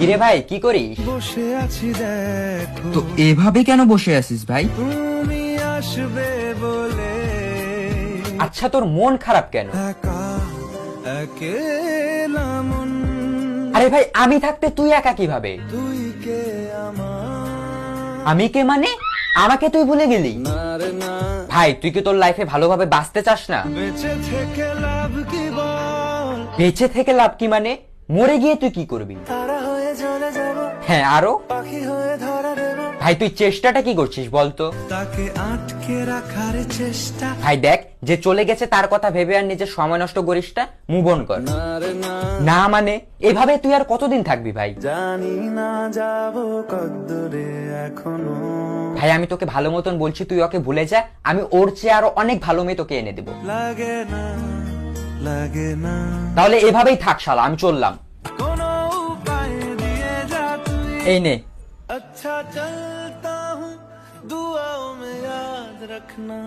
কিরে ভাই কি করিস? বসে আছি দেখো তো এভাবে কেন বসে আছিস ভাই? তুমি আসবে বলে আচ্ছা তোর মন খারাপ কেন? একা একেলা মন আরে ভাই আমি থাকতে তুই একা কিভাবে? তুই কে আমার আমি কে মানে? আমাকে তুই ভুলে গেলি? না রে না ভাই তুই কি তোর লাইফে ভালোভাবে বাঁচতে চাস না? বেঁচে থেকে লাভ কি বল বেঁচে থেকে লাভ কি মানে? মরে গিয়ে তুই কি করবি? তারা হয়ে চলে যাব হ্যাঁ আরো? পাখি হয়ে ধরা দেব ভাই তুই চেষ্টাটা কি করছিস বলতো? তাকে আটকে রাখার চেষ্টা ভাই দেখ যে চলে গেছে তার কথা ভেবে আর নিজের সময় নষ্ট করিস না, মুভ অন কর। না রে না না মানে এভাবে তুই আর কতদিন থাকবি ভাই? জানি না যাব কদ্দূরে এখনো ভাই আমি তোকে ভালো মতন বলছি তুই ওকে ভুলে যা, আমি ওর চেয়ে আরো অনেক ভালো মেয়ে তোকে এনে দেবো। লাগে না লাগে না তাহলে এভাবেই থাক শালা, আমি চললাম। কোনো উপায় দিয়ে যা তুই এই নে। अच्छा चलता हूँ दुआओं में याद रखना